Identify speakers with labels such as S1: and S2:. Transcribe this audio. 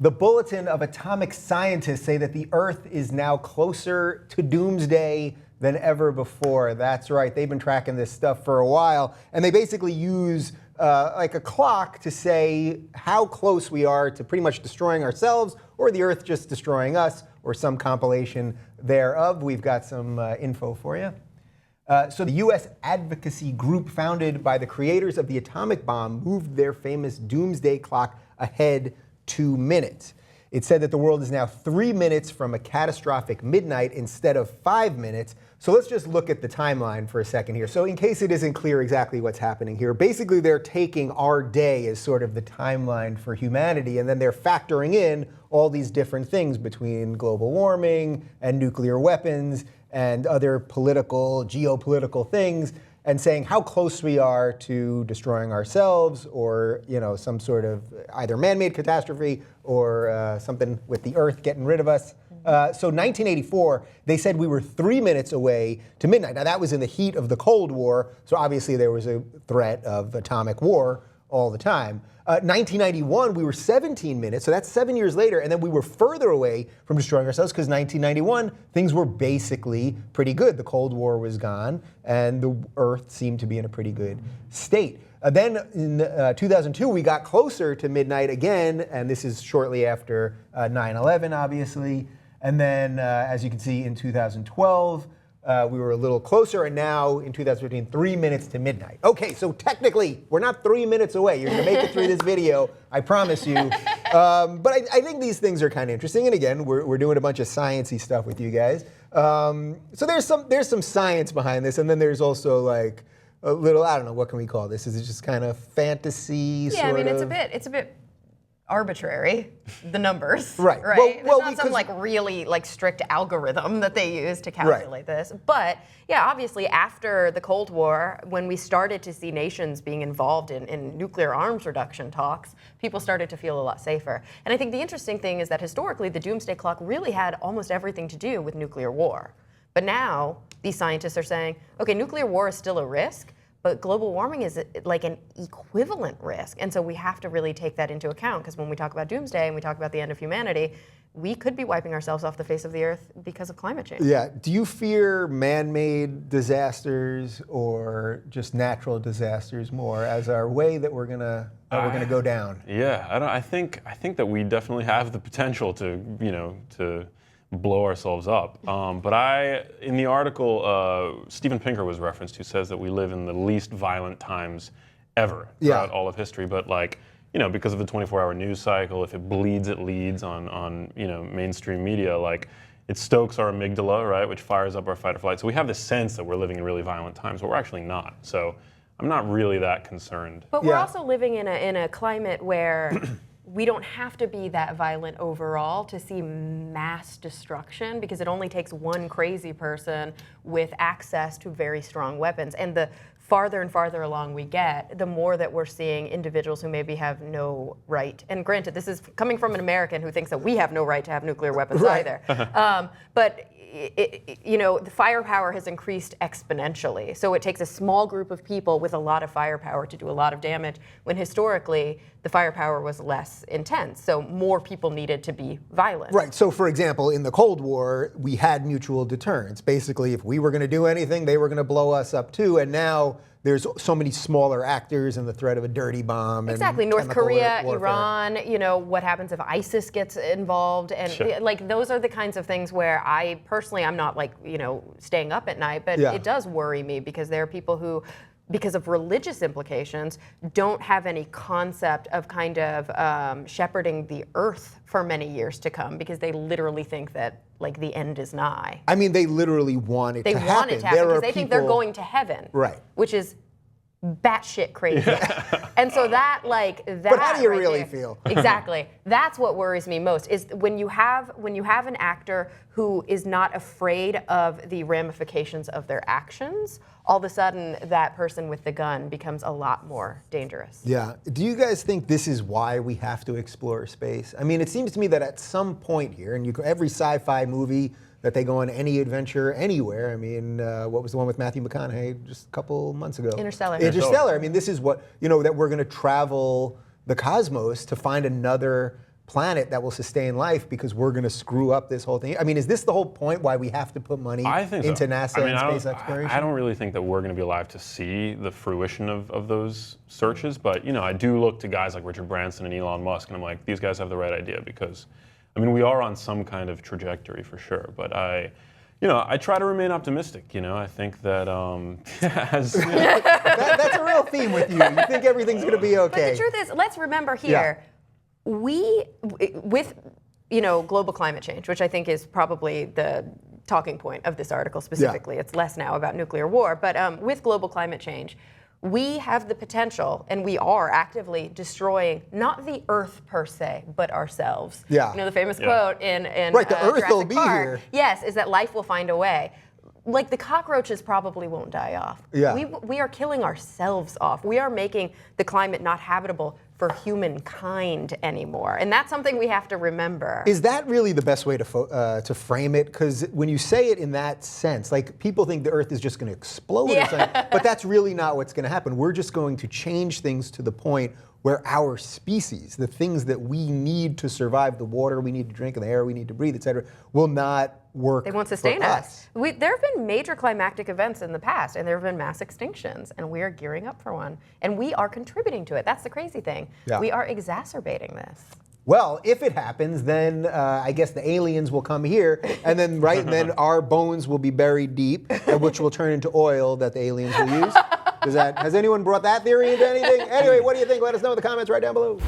S1: The Bulletin of Atomic Scientists say that the Earth is now closer to doomsday than ever before. That's right. They've been tracking this stuff for a while, and they basically use like a clock to say how close we are to pretty much destroying ourselves, or the Earth just destroying us, or some compilation thereof. We've got some info for you. So the U.S. advocacy group founded by the creators of the atomic bomb moved their famous Doomsday Clock ahead 2 minutes. It said that the world is now 3 minutes from a catastrophic midnight instead of 5 minutes. So let's just look at the timeline for a second here. So in case it isn't clear exactly what's happening here, basically they're taking our day as sort of the timeline for humanity, and then they're factoring in all these different things between global warming and nuclear weapons and other political, geopolitical things, and saying how close we are to destroying ourselves, or some sort of either man-made catastrophe or something with the Earth getting rid of us. So 1984, they said we were 3 minutes away to midnight. Now that was in the heat of the Cold War, so obviously there was a threat of atomic war all the time. 1991, we were 17 minutes, so that's 7 years later, and then we were further away from destroying ourselves because 1991, things were basically pretty good. The Cold War was gone, and the Earth seemed to be in a pretty good state. Then in 2002, we got closer to midnight again, and this is shortly after 9/11, obviously. And then, as you can see, in 2012, we were a little closer, and now in 2015, 3 minutes to midnight. Okay, so technically, we're not 3 minutes away. You're gonna make it through this video, I promise you. But I think these things are kind of interesting, and again, we're doing a bunch of sciencey stuff with you guys. So there's some science behind this, and then there's also like a little, I don't know, what can we call this? Is it just kind of fantasy?
S2: Yeah, I mean, it's a bit arbitrary, the numbers.
S1: Right.
S2: Right.
S1: Well,
S2: it's not some like really like strict algorithm that they use to calculate this. But yeah, obviously after the Cold War, when we started to see nations being involved in nuclear arms reduction talks, people started to feel a lot safer. And I think the interesting thing is that historically the Doomsday Clock really had almost everything to do with nuclear war. But now these scientists are saying, okay, nuclear war is still a risk, but global warming is like an equivalent risk. And so we have to really take that into account, because when we talk about doomsday and we talk about the end of humanity, we could be wiping ourselves off the face of the earth because of climate change.
S1: Yeah. Do you fear man-made disasters or just natural disasters more as our way that we're gonna go down?
S3: Yeah, I think that we definitely have the potential to blow ourselves up. But in the article, Steven Pinker was referenced, who says that we live in the least violent times ever throughout all of history. But because of the 24-hour news cycle, if it bleeds, it leads on mainstream media, it stokes our amygdala, right, which fires up our fight or flight. So we have this sense that we're living in really violent times, but we're actually not. So I'm not really that concerned.
S2: But we're also living in a climate where we don't have to be that violent overall to see mass destruction, because it only takes one crazy person with access to very strong weapons. And the farther and farther along we get, the more that we're seeing individuals who maybe have no right. And granted, this is coming from an American who thinks that we have no right to have nuclear weapons either. But the firepower has increased exponentially. So it takes a small group of people with a lot of firepower to do a lot of damage, when historically the firepower was less intense. So more people needed to be violent.
S1: Right. So for example, in the Cold War, we had mutual deterrence. Basically, if we were going to do anything, they were going to blow us up too. And now there's so many smaller actors and the threat of a dirty bomb.
S2: Exactly.
S1: And
S2: North Korea,
S1: warfare.
S2: Iran, what happens if ISIS gets involved? And those are the kinds of things where I personally, I'm not staying up at night, but it does worry me, because there are people who, because of religious implications, don't have any concept of kind of shepherding the earth for many years to come, because they literally think that the end is nigh.
S1: I mean, they literally want it to happen.
S2: They want it to happen because they think they're going to heaven.
S1: Right.
S2: Which is batshit crazy. And so that
S1: But how do you really feel?
S2: Exactly. That's what worries me most, is when you have an actor who is not afraid of the ramifications of their actions, all of a sudden that person with the gun becomes a lot more dangerous.
S1: Yeah. Do you guys think this is why we have to explore space? I mean, it seems to me that at some point here, and every sci-fi movie that they go on any adventure anywhere. I mean, what was the one with Matthew McConaughey just a couple months ago?
S2: Interstellar.
S1: Interstellar. I mean, this is what, that we're going to travel the cosmos to find another planet that will sustain life because we're going to screw up this whole thing? I mean, is this the whole point why we have to put money into
S3: so.
S1: NASA and space exploration?
S3: I don't really think that we're going to be alive to see the fruition of those searches, but I do look to guys like Richard Branson and Elon Musk, and I'm like, these guys have the right idea because, we are on some kind of trajectory for sure, but I try to remain optimistic. I think that that's
S1: a real theme with you. You think everything's going to be okay.
S2: But the truth is, let's remember here, with global climate change, which I think is probably the talking point of this article specifically. It's less now about nuclear war, but with global climate change, we have the potential, and we are actively destroying not the Earth per se, but ourselves.
S1: Yeah.
S2: The famous quote in
S1: right, the Earth will
S2: Jurassic
S1: be
S2: Park,
S1: here.
S2: Yes, is that life will find a way. Like the cockroaches probably won't die off.
S1: Yeah.
S2: We are killing ourselves off. We are making the climate not habitable for humankind anymore, and that's something we have to remember.
S1: Is that really the best way to frame it? Because when you say it in that sense, like people think the Earth is just going to explode or something, but that's really not what's going to happen. We're just going to change things to the point where our species, the things that we need to survive, the water we need to drink and the air we need to breathe, et cetera, will not work.
S2: They won't sustain
S1: for
S2: us. There have been major climactic events in the past, and there have been mass extinctions, and we are gearing up for one. And we are contributing to it. That's the crazy thing.
S1: Yeah.
S2: We are exacerbating this.
S1: Well, if it happens, then I guess the aliens will come here, and then then our bones will be buried deep, which will turn into oil that the aliens will use. Has anyone brought that theory into anything? Anyway, what do you think? Let us know in the comments right down below.